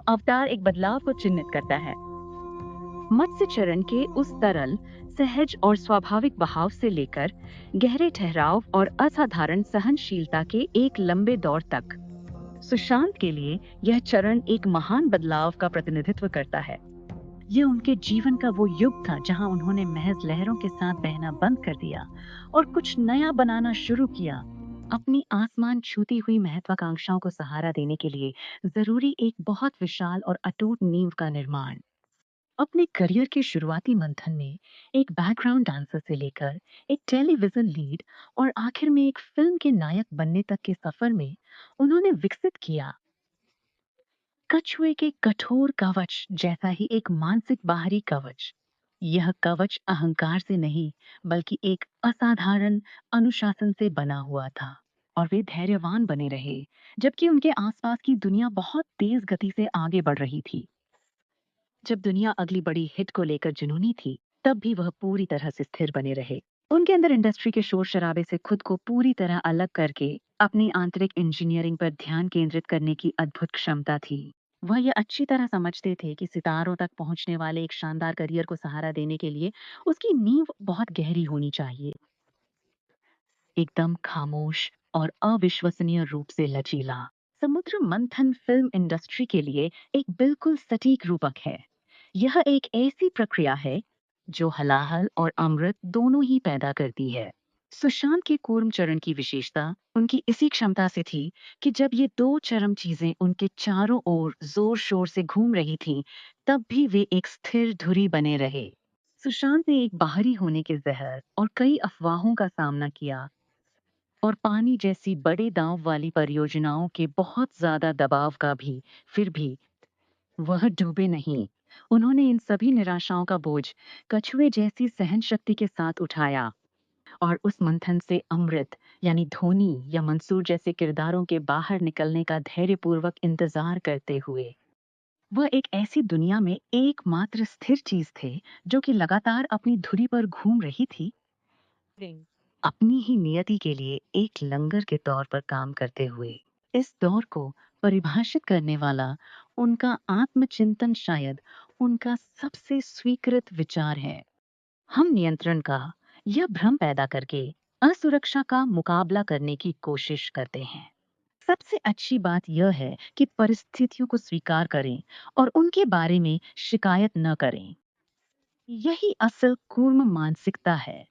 अवतार एक बदलाव को चिन्हित करता है। मत्स्य चरण के उस तरल, सहज और स्वाभाविक बहाव से लेकर गहरे ठहराव और असाधारण सहनशीलता के एक लंबे दौर तक, सुशांत के लिए यह चरण एक महान बदलाव का प्रतिनिधित्व करता है। ये उनके जीवन का वो युग था जहां उन्होंने महज लहरों के साथ बहना बंद कर दिया और कुछ नया बनाना शुरू किया। अपनी आसमान छूती हुई महत्वाकांक्षाओं को सहारा देने के लिए जरूरी एक बहुत विशाल और अटूट नींव का निर्माण। अपने करियर के शुरुआती मंथन में एक बैकग्राउंड डांसर से लेकर एक टेलीविजन लीड और आखिर में एक फिल्म के नायक बनने तक के सफर में उन्होंने विकसित किया कछुए के कठोर कवच जैसा ही एक मानसिक बाहरी कवच। यह कवच अहंकार से नहीं, बल्कि एक असाधारण अनुशासन से बना हुआ था। और वे धैर्यवान बने रहे, जबकि उनके आसपास की दुनिया बहुत तेज गति से आगे बढ़ रही थी। जब दुनिया अगली बड़ी हिट को लेकर जुनूनी थी, तब भी वह पूरी तरह से स्थिर बने रहे। उनके अंदर इंडस्ट्री के शोर शराबे से खुद को पूरी तरह अलग करके अपनी आंतरिक इंजीनियरिंग पर ध्यान केंद्रित करने की अद्भुत क्षमता थी। वह यह अच्छी तरह समझते थे कि सितारों तक पहुंचने वाले एक शानदार करियर को सहारा देने के लिए उसकी नींव बहुत गहरी होनी चाहिए, एकदम खामोश और अविश्वसनीय रूप से लचीला। समुद्र मंथन फिल्म इंडस्ट्री के लिए एक बिल्कुल सटीक रूपक है। यह एक ऐसी प्रक्रिया है जो हलाहल और अमृत दोनों ही पैदा करती है। सुशांत के कूर्म चरण की विशेषता उनकी इसी क्षमता से थी कि जब ये दो चरम चीजें उनके चारों ओर जोर शोर से घूम रही थीं, तब भी वे एक स्थिर धुरी बने रहे। सुशांत ने एक बाहरी होने के जहर और कई अफवाहों का सामना किया और पानी जैसी बड़े दांव वाली परियोजनाओं के बहुत ज्यादा दबाव का भी, फिर भी वह डूबे नहीं। उन्होंने इन सभी निराशाओं का बोझ कछुए जैसी सहन शक्ति के साथ उठाया और उस मंथन से अमृत यानी धोनी या मंसूर जैसे किरदारों के बाहर निकलने का धैर्यपूर्वक इंतजार करते हुए वह एक ऐसी दुनिया में एकमात्र स्थिर चीज थे जो कि लगातार अपनी धुरी पर घूम रही थी, अपनी ही नियति के लिए एक लंगर के तौर पर काम करते हुए। इस दौर को परिभाषित करने वाला उनका आत्मचिंतन शायद उनका सबसे स्वीकृत विचार है। हम नियंत्रण का यह भ्रम पैदा करके असुरक्षा का मुकाबला करने की कोशिश करते हैं। सबसे अच्छी बात यह है कि परिस्थितियों को स्वीकार करें और उनके बारे में शिकायत न करें। यही असल कूर्म मानसिकता है।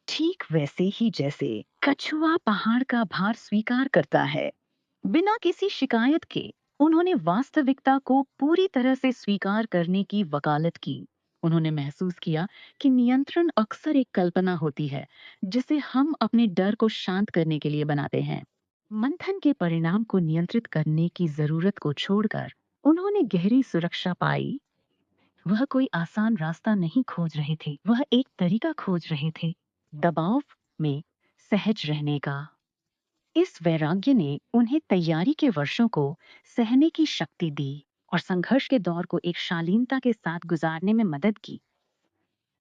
ठीक वैसे ही जैसे कछुआ पहाड़ का भार स्वीकार करता है, बिना किसी शिकायत के उन्होंने वास्तविकता को पूरी तरह से स्वीकार करने की वकालत की। उन्होंने महसूस किया कि नियंत्रण अक्सर एक कल्पना होती है जिसे हम अपने डर को शांत करने के लिए बनाते हैं। मंथन के परिणाम को नियंत्रित करने की जरूरत को छोड़कर उन्होंने गहरी सुरक्षा पाई। वह कोई आसान रास्ता नहीं खोज रहे थे, वह एक तरीका खोज रहे थे दबाव में सहज रहने का। इस वैराग्य ने उन्हें तैयारी के वर्षों को सहने की शक्ति दी और संघर्ष के दौर को एक शालीनता के साथ गुजारने में मदद की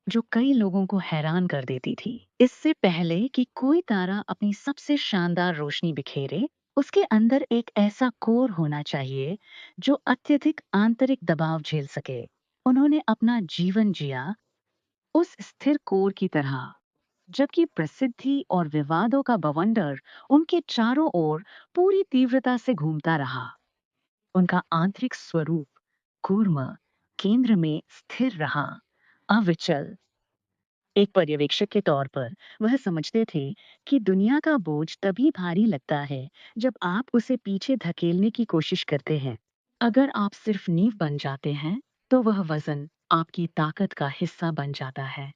जो कई लोगों को हैरान कर देती थी। इससे पहले कि कोई तारा अपनी सबसे शानदार रोशनी बिखेरे, उसके अंदर एक ऐसा कोर होना चाहिए जो अत्यधिक आंतरिक दबाव झेल सके। उन्होंने अपना जीवन जिया उस स्थिर कोर की तरह, जबकि प्रसिद्धि और विवादों का बवंडर उनके चारों ओर पूरी तीव्रता से घूमता रहा। उनका आंतरिक स्वरूप कूर्म केंद्र में स्थिर रहा, अविचल। एक पर्यवेक्षक के तौर पर वह समझते थे कि दुनिया का बोझ तभी भारी लगता है जब आप उसे पीछे धकेलने की कोशिश करते हैं। अगर आप सिर्फ नींव बन जाते हैं, तो वह वजन आपकी ताकत का हिस्सा बन जाता है।